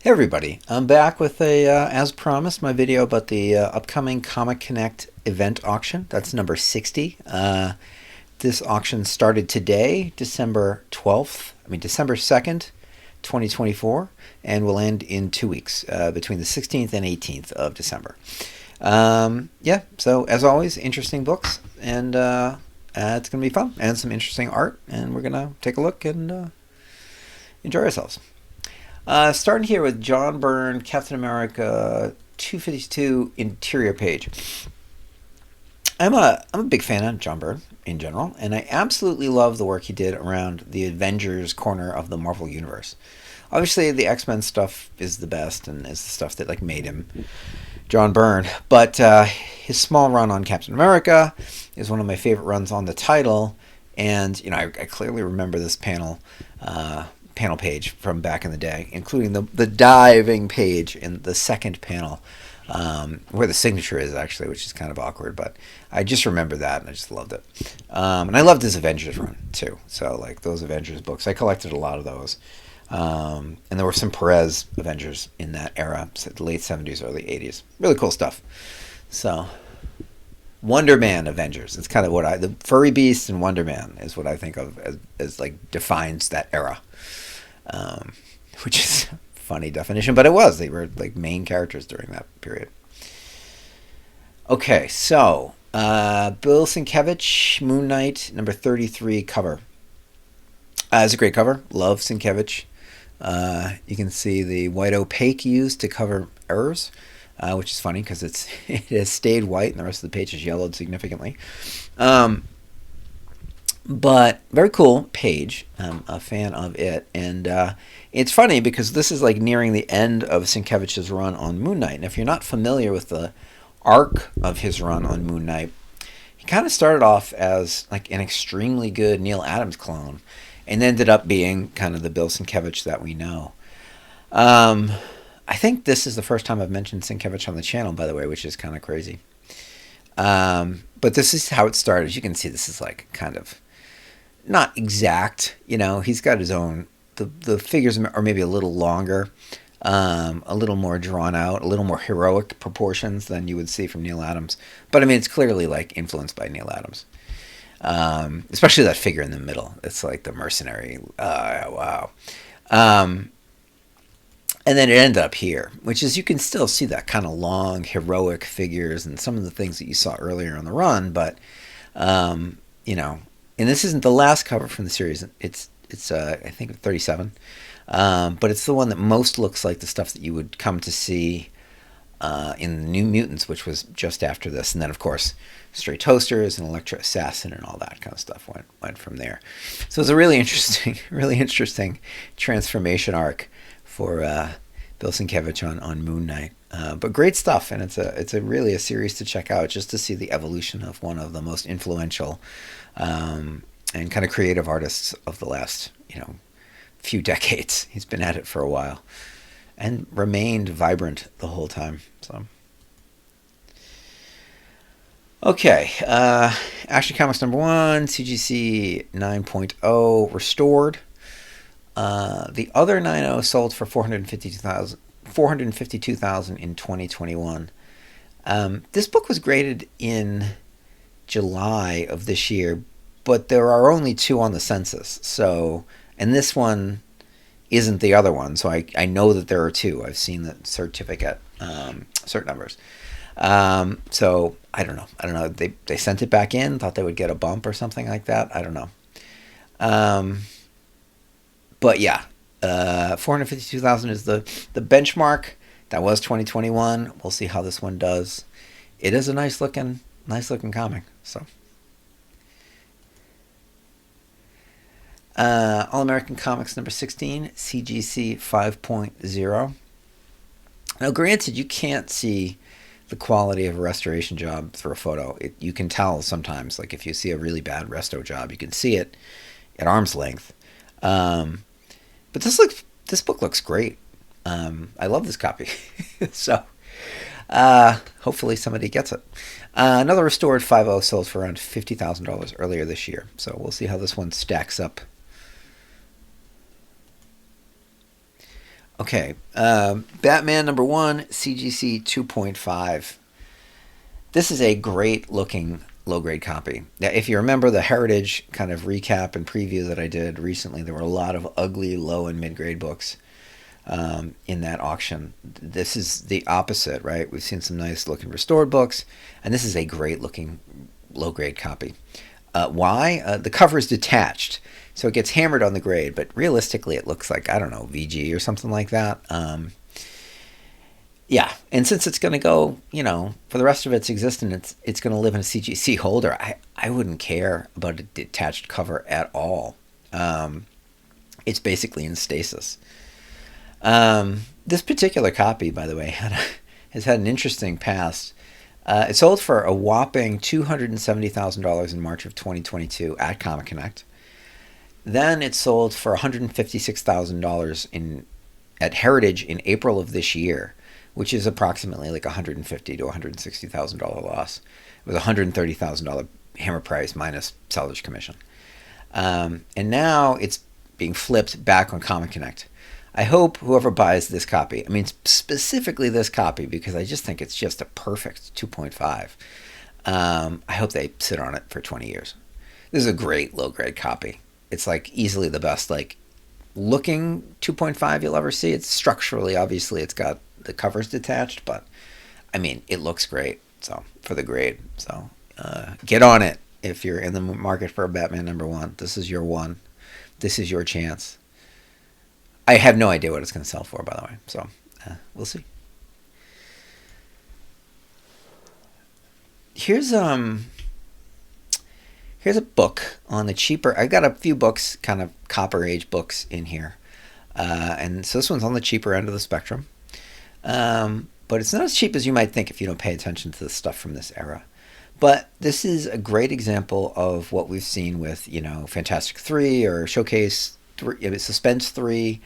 Hey everybody, I'm back with as promised, my video about the upcoming ComicConnect Event Auction. That's number 60. This auction started today, December 2nd, 2024, and will end in 2 weeks, between the 16th and 18th of December. Yeah, so as always, interesting books, and it's going to be fun, and some interesting art, and we're going to take a look and enjoy ourselves. Starting here with John Byrne, Captain America 252 interior page. I'm a big fan of John Byrne in general, and I absolutely love the work he did around the Avengers corner of the Marvel Universe. Obviously, the X-Men stuff is the best and is the stuff that made him John Byrne. But his small run on Captain America is one of my favorite runs on the title, and I clearly remember this panel page from back in the day, including the diving page in the second panel, where the signature is actually, which is kind of awkward, but I just remember that and I just loved it. And I loved his Avengers run too. So those Avengers books, I collected a lot of those. And there were some Perez Avengers in that era, so the late 70s, early 80s. Really cool stuff. So Wonder Man Avengers. It's kind of the Furry Beast and Wonder Man is what I think of as defines that era. Which is a funny definition, but they were main characters during that period. Okay, so Bill Sienkiewicz, Moon Knight, number 33 cover. It's a great cover. Love Sienkiewicz. You can see the white opaque used to cover errors, which is funny because it has stayed white and the rest of the page is yellowed significantly. But very cool page. I'm a fan of it. And it's funny because this is nearing the end of Sienkiewicz's run on Moon Knight. And if you're not familiar with the arc of his run on Moon Knight, he kind of started off as an extremely good Neil Adams clone and ended up being kind of the Bill Sienkiewicz that we know. I think this is the first time I've mentioned Sienkiewicz on the channel, by the way, which is kind of crazy. But this is how it started. As you can see, this is kind of not exact, he's got his own, the figures are maybe a little longer, a little more drawn out, a little more heroic proportions than you would see from Neil Adams. But it's clearly influenced by Neil Adams. Especially that figure in the middle. It's the mercenary. Wow. And then it ended up here, which is, you can still see that kind of long, heroic figures and some of the things that you saw earlier on the run, but, and this isn't the last cover from the series. It's I think 37, but it's the one that most looks like the stuff that you would come to see in New Mutants, which was just after this. And then, of course, Stray Toasters and Elektra Assassin and all that kind of stuff went from there. So it's a really interesting transformation arc for Bill Sienkiewicz on Moon Knight. But great stuff, and it's really a series to check out, just to see the evolution of one of the most influential and kind of creative artists of the last few decades. He's been at it for a while and remained vibrant the whole time. So okay, Action Comics number 1, CGC 9.0 restored. The other 9.0 sold for $452,000 in 2021. This book was graded in July of this year, but there are only 2 on the census. So, and this one isn't the other one, so I know that there are 2. I've seen the certificate, cert numbers. So I don't know. They sent it back in, thought they would get a bump or something like that. I don't know. But yeah, 452,000 is the benchmark. That was 2021. We'll see how this one does. It is a nice looking comic. So, All American Comics number 16, CGC 5.0. Now, granted, you can't see the quality of a restoration job through a photo. You can tell sometimes, if you see a really bad resto job, you can see it at arm's length. But this book looks great. I love this copy. So hopefully somebody gets it. Another restored 5.0 sold for around $50,000 earlier this year. So we'll see how this one stacks up. Okay, Batman #1, CGC 2.5. This is a great looking low grade copy. Now, if you remember the Heritage kind of recap and preview that I did recently, there were a lot of ugly low and mid grade books in that auction. This is the opposite, right? We've seen some nice looking restored books, and this is a great looking low grade copy. Why? The cover is detached, so it gets hammered on the grade, but realistically it looks like, I don't know, VG or something like that. Yeah, and since it's going to go, for the rest of its existence, it's going to live in a CGC holder, I wouldn't care about a detached cover at all. It's basically in stasis. This particular copy, by the way, has had an interesting past. It sold for a whopping $270,000 in March of 2022 at ComicConnect. Then it sold for $156,000 at Heritage in April of this year, which is approximately like $150,000 to $160,000 loss. It was $130,000 hammer price minus seller's commission. And now it's being flipped back on ComicConnect. I hope whoever buys this copy, I mean specifically this copy, because I just think it's just a perfect 2.5. I hope they sit on it for 20 years. This is a great low grade copy. It's like easily the best like looking 2.5 you'll ever see. It's structurally, obviously, it's got the covers detached, but I mean it looks great. So for the grade, so get on it if you're in the market for a Batman #1. This is your one. This is your chance. I have no idea what it's going to sell for, by the way. So we'll see. Here's a book on the cheaper. I got a few books, kind of Copper Age books in here, and so this one's on the cheaper end of the spectrum. But it's not as cheap as you might think if you don't pay attention to the stuff from this era. But this is a great example of what we've seen with, Fantastic 3 or Showcase 3, Suspense 3,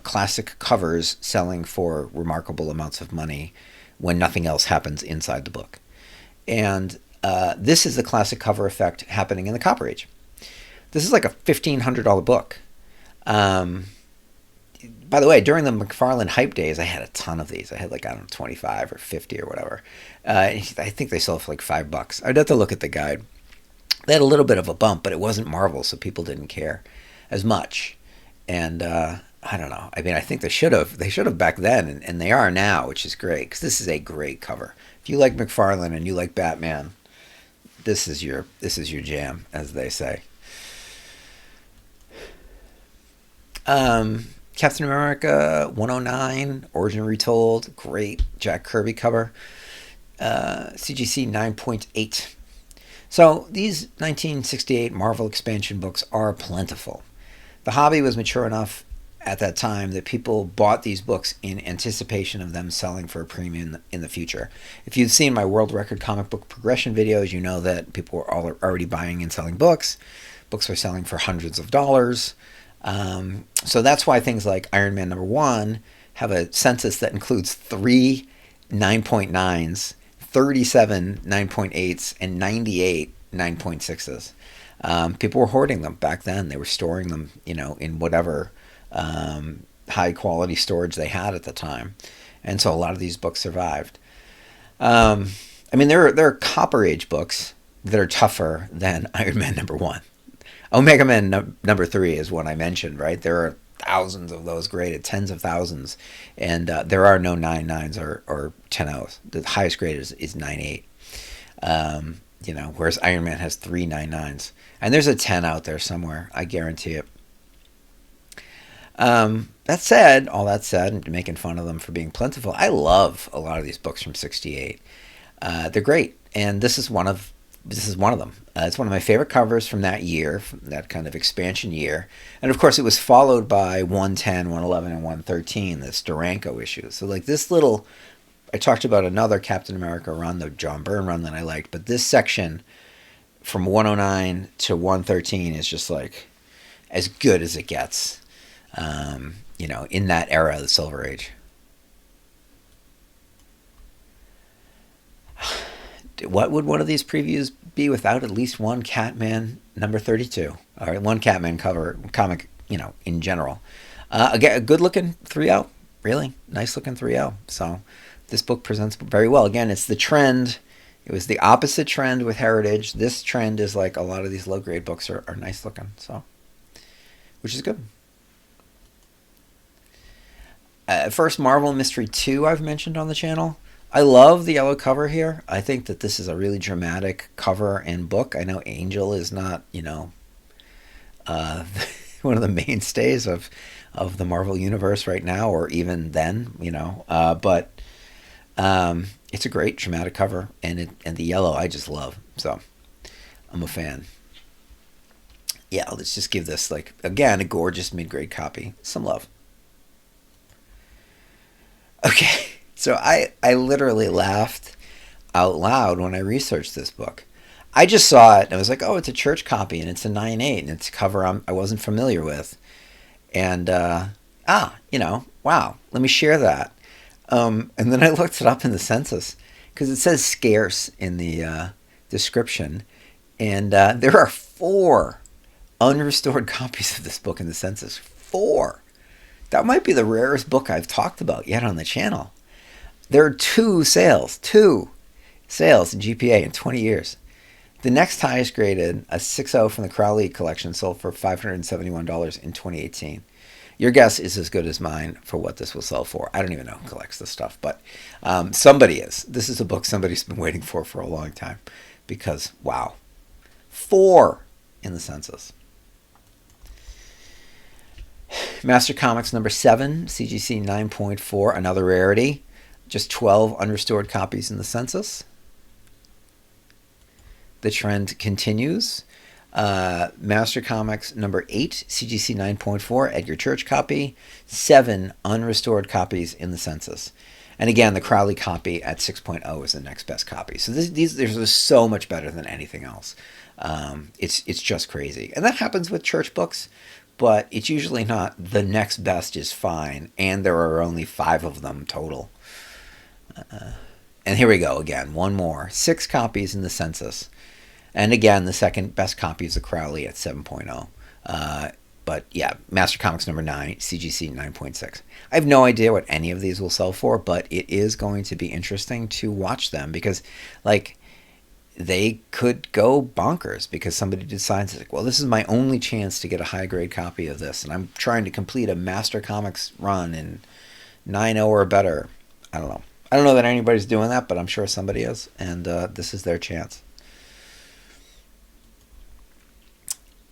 classic covers selling for remarkable amounts of money when nothing else happens inside the book. And this is the classic cover effect happening in the Copper Age. This is like a $1,500 book. By the way, during the McFarlane hype days, I had a ton of these. I had 25 or 50 or whatever. I think they sold for like $5. I'd have to look at the guide. They had a little bit of a bump, but it wasn't Marvel, so people didn't care as much. And I don't know. I mean, I think they should have back then, and they are now, which is great because this is a great cover. If you like McFarlane and you like Batman, this is your jam, as they say. Captain America 109, Origin Retold, great Jack Kirby cover. CGC 9.8. So these 1968 Marvel expansion books are plentiful. The hobby was mature enough at that time that people bought these books in anticipation of them selling for a premium in the future. If you've seen my world record comic book progression videos, you know that people were already buying and selling books. Books were selling for hundreds of dollars. So that's why things like Iron Man #1 have a census that includes 3 9.9s, 37 9.8s, and 98 9.6s. People were hoarding them back then. They were storing them, in whatever high quality storage they had at the time. And so a lot of these books survived. I mean, there are Copper Age books that are tougher than Iron Man #1. Omega Man #3 is one I mentioned, right? There are thousands of those graded, tens of thousands, and there are no 9.9s or 10.0s. The highest grade is 9.8. Whereas Iron Man has 3 9.9s, and there's a 10 out there somewhere. I guarantee it. All that said, and making fun of them for being plentiful, I love a lot of these books from '68. They're great, and this is one of them. It's one of my favorite covers from that year, from that kind of expansion year. And of course, it was followed by 110, 111, and 113, this Durango issue. So this little, I talked about another Captain America run, the John Byrne run that I liked, but this section from 109 to 113 is just as good as it gets, in that era of the Silver Age. What would one of these previews be without at least one Catman #32, or one Catman comic, in general? Again, a good looking 3.0, really nice looking 3.0. So this book presents very well. Again, it's the trend. It was the opposite trend with Heritage. This trend is like a lot of these low grade books are nice looking, so which is good. First, Marvel Mystery 2 I've mentioned on the channel. I love the yellow cover here. I think that this is a really dramatic cover and book. I know Angel is not, one of the mainstays of the Marvel universe right now, or even then, but it's a great dramatic cover, and the yellow I just love, so I'm a fan. Yeah, let's just give this, like, again, a gorgeous mid-grade copy some love. Okay, so I literally laughed out loud when I researched this book. I just saw it and I was like, oh, it's a church copy and it's a 9.8 and it's a cover I wasn't familiar with. And, wow, let me share that. And then I looked it up in the census because it says scarce in the description. And there are 4 unrestored copies of this book in the census. 4. That might be the rarest book I've talked about yet on the channel. There are 2 sales in GPA in 20 years. The next highest graded, a 6.0 from the Crowley collection, sold for $571 in 2018. Your guess is as good as mine for what this will sell for. I don't even know who collects this stuff, but somebody is. This is a book somebody's been waiting for a long time because, wow, 4 in the census. Master Comics number 7, CGC 9.4, another rarity. Just 12 unrestored copies in the census. The trend continues. Master Comics number 8, CGC 9.4, Edgar Church copy. 7 unrestored copies in the census. And again, the Crowley copy at 6.0 is the next best copy. So these are so much better than anything else. It's just crazy. And that happens with church books, but it's usually not the next best is fine, and there are only 5 of them total. And here we go again, one more. 6 copies in the census. And again, the second best copy is the Crowley at 7.0. But yeah, Master Comics number 9, CGC 9.6. I have no idea what any of these will sell for, but it is going to be interesting to watch them because, like, they could go bonkers because somebody decides, like, well, this is my only chance to get a high-grade copy of this, and I'm trying to complete a Master Comics run in 9.0 or better. I don't know. I don't know that anybody's doing that, but I'm sure somebody is, and this is their chance.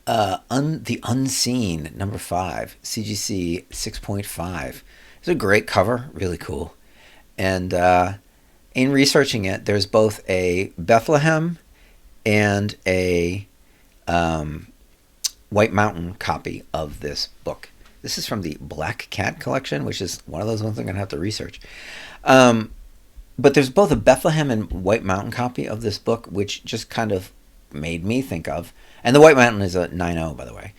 The Unseen, number 5, CGC 6.5. It's a great cover, really cool. And in researching it, there's both a Bethlehem and a White Mountain copy of this book. This is from the Black Cat collection, which is one of those ones I'm going to have to research. But there's both a Bethlehem and White Mountain copy of this book, which just kind of made me think of, and the White Mountain is a 9.0, by the way,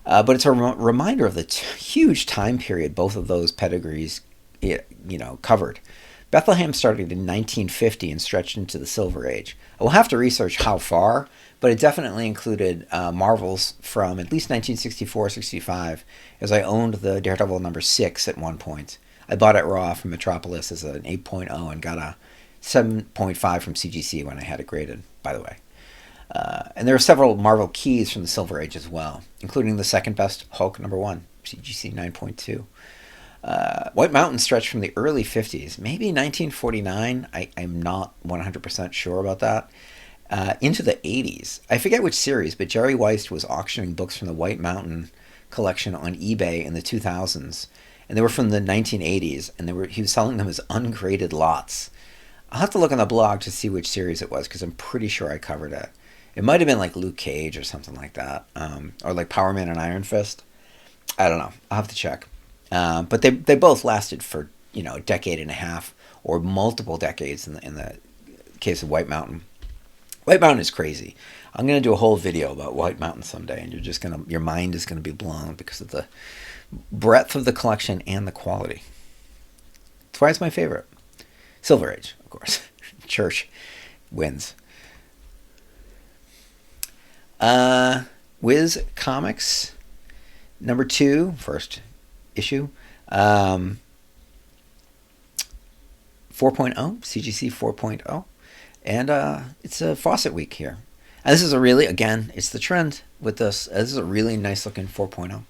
but it's a reminder of the huge time period both of those pedigrees, covered. Bethlehem started in 1950 and stretched into the Silver Age. I will have to research how far, but it definitely included Marvels from at least 1964-65, as I owned the Daredevil number 6 at one point. I bought it raw from Metropolis as an 8.0 and got a 7.5 from CGC when I had it graded, by the way. And there are several Marvel keys from the Silver Age as well, including the second best Hulk number 1, CGC 9.2. White Mountain stretched from the early 50s, maybe 1949, I'm not 100% sure about that, into the 80s. I forget which series, but Jerry Weist was auctioning books from the White Mountain collection on eBay in the 2000s, and they were from the 1980s, and he was selling them as ungraded lots. I'll have to look on the blog to see which series it was, because I'm pretty sure I covered it. It might have been like Luke Cage or something like that, or like Power Man and Iron Fist. I don't know. I'll have to check. But they both lasted for a decade and a half or multiple decades in the case of White Mountain. White Mountain is crazy. I'm going to do a whole video about White Mountain someday, and your mind is going to be blown because of the breadth of the collection and the quality. That's why it's my favorite. Silver Age, of course. Church wins. Whiz Comics, number 2, first issue. 4.0, CGC 4.0. And it's a Fawcett week here. And this is a really, again, it's the trend with this. This is a really nice looking 4.0.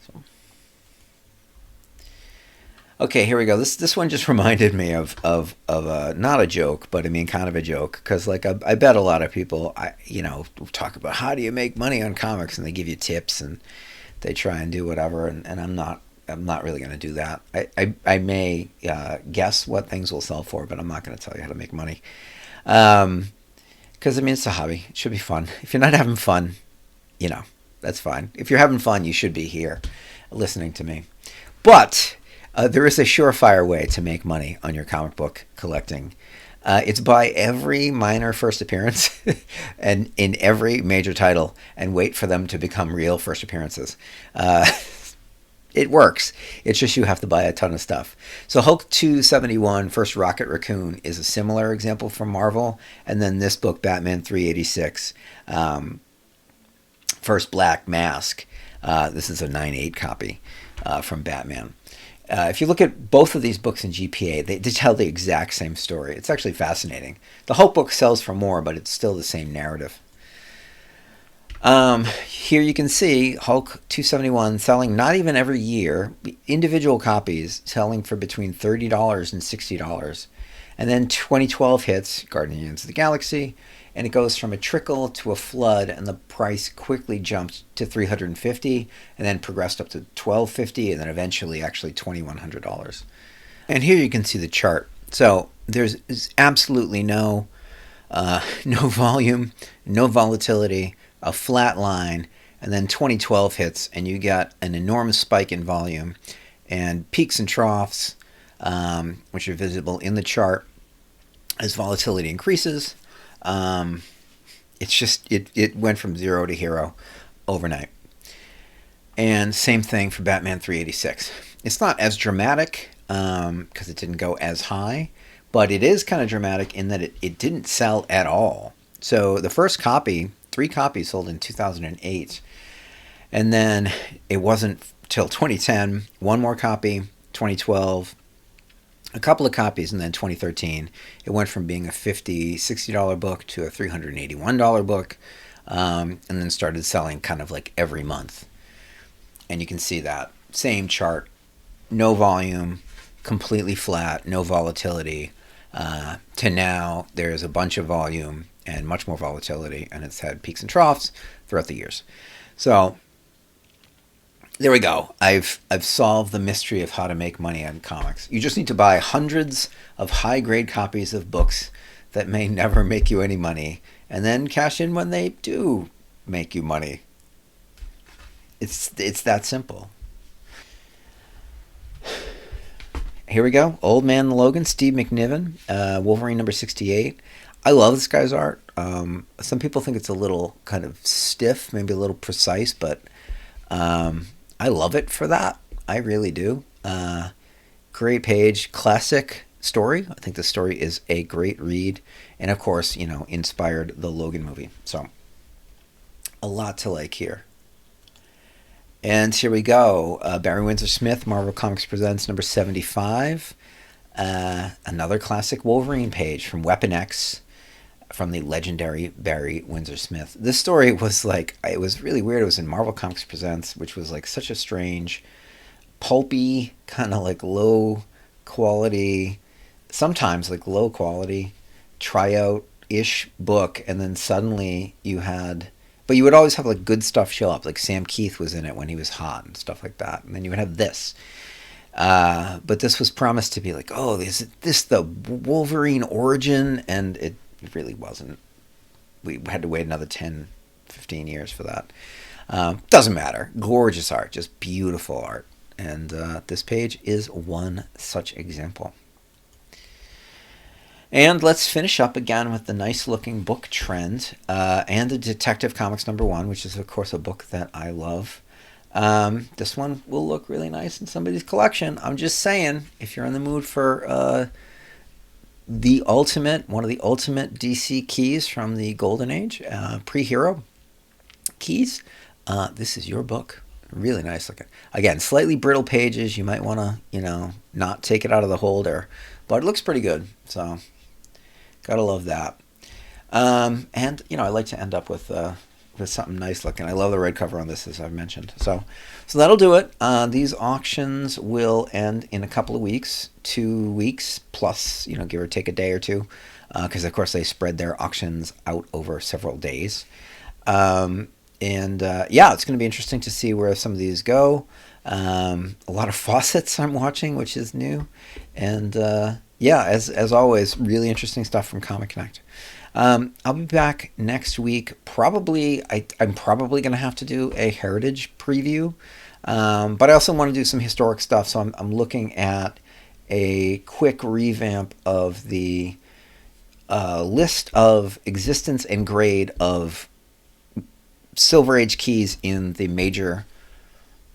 So. Okay, here we go. This one just reminded me of not a joke, but I mean kind of a joke, because like I bet a lot of people talk about how do you make money on comics, and they give you tips and they try and do whatever, and I'm not really going to do that. I may guess what things will sell for, but I'm not going to tell you how to make money. Because I mean, it's a hobby. It should be fun. If you're not having fun, that's fine. If you're having fun, you should be here listening to me. But there is a surefire way to make money on your comic book collecting. It's buy every minor first appearance and in every major title and wait for them to become real first appearances. It works. It's just you have to buy a ton of stuff. So Hulk 271, First Rocket Raccoon, is a similar example from Marvel. And then this book, Batman 386, First Black Mask. This is a 9/8 copy from Batman. If you look at both of these books in GPA, they tell the exact same story. It's actually fascinating. The Hulk book sells for more, but it's still the same narrative. Here you can see Hulk 271 selling not even every year, individual copies selling for between $30 and $60. And then 2012 hits Guardians of the Galaxy, and it goes from a trickle to a flood, and the price quickly jumped to $350 and then progressed up to $1,250 and then eventually actually $2,100. And here you can see the chart. So there's absolutely no volume, no volatility, a flat line, and then 2012 hits, and you got an enormous spike in volume and peaks and troughs, which are visible in the chart as volatility increases. It went from 0 to hero overnight. And same thing for Batman 386. It's not as dramatic because it didn't go as high, but it is kind of dramatic in that it didn't sell at all. So the first copy, 3 copies sold in 2008, and then it wasn't till 2010, 1 more copy, 2012, a couple of copies, and then 2013 it went from being a $50, $60 book to a $381 book, and then started selling kind of like every month. And you can see that same chart, no volume, completely flat, no volatility, to now there's a bunch of volume and much more volatility, and it's had peaks and troughs throughout the years. So there we go. I've solved the mystery of how to make money on comics. You just need to buy hundreds of high-grade copies of books that may never make you any money, and then cash in when they do make you money. It's that simple. Here we go. Old Man Logan, Steve McNiven, Wolverine number 68. I love this guy's art. Some people think it's a little kind of stiff, maybe a little precise, but I love it for that. I really do. Great page, classic story. I think the story is a great read, and of course, inspired the Logan movie. So a lot to like here. And here we go. Barry Windsor Smith, Marvel Comics Presents number 75. Another classic Wolverine page from Weapon X, from the legendary Barry Windsor Smith. This story was it was really weird. It was in Marvel Comics Presents, which was like such a strange, pulpy, kind of like low quality, sometimes like low quality, tryout-ish book. And then suddenly you would always have like good stuff show up. Like Sam Keith was in it when he was hot and stuff like that. And then you would have this. But this was promised to be like, oh, is this the Wolverine origin? And it really wasn't. We had to wait another 10, 15 years for that. Doesn't matter. Gorgeous art, just beautiful art. And this page is one such example. And let's finish up again with the nice looking book trend and the Detective Comics number 1, which is of course a book that I love. This one will look really nice in somebody's collection. I'm just saying, if you're in the mood for one of the ultimate DC keys from the Golden Age, pre-hero keys, this is your book. Really nice looking. Again, slightly brittle pages. You might want to, not take it out of the holder, but it looks pretty good. So, gotta love that. And I like to end up with something nice looking. I love the red cover on this, as I've mentioned. So that'll do it. These auctions will end in a couple of weeks, 2 weeks plus, give or take a day or two, because of course they spread their auctions out over several days. Yeah, it's going to be interesting to see where some of these go. A lot of faucets I'm watching, which is new, and yeah, as always, really interesting stuff from ComicConnect. I'll be back next week. Probably, I'm probably going to have to do a heritage preview, but I also want to do some historic stuff. So I'm looking at a quick revamp of the list of existence and grade of Silver Age keys in the major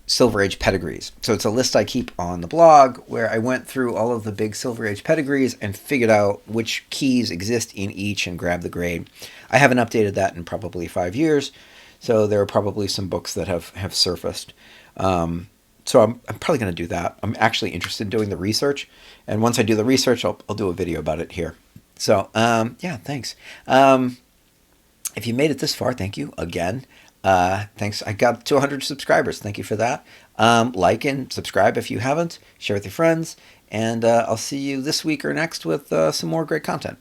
Silver Age pedigrees. So it's a list I keep on the blog where I went through all of the big Silver Age pedigrees and figured out which keys exist in each and grabbed the grade. I haven't updated that in probably 5 years, so there are probably some books that have surfaced. So I'm probably going to do that. I'm actually interested in doing the research, and once I do the research, I'll do a video about it here. So yeah, thanks. If you made it this far, thank you again. Thanks. I got to 100 subscribers. Thank you for that. Like and subscribe if you haven't. Share with your friends. And I'll see you this week or next with some more great content.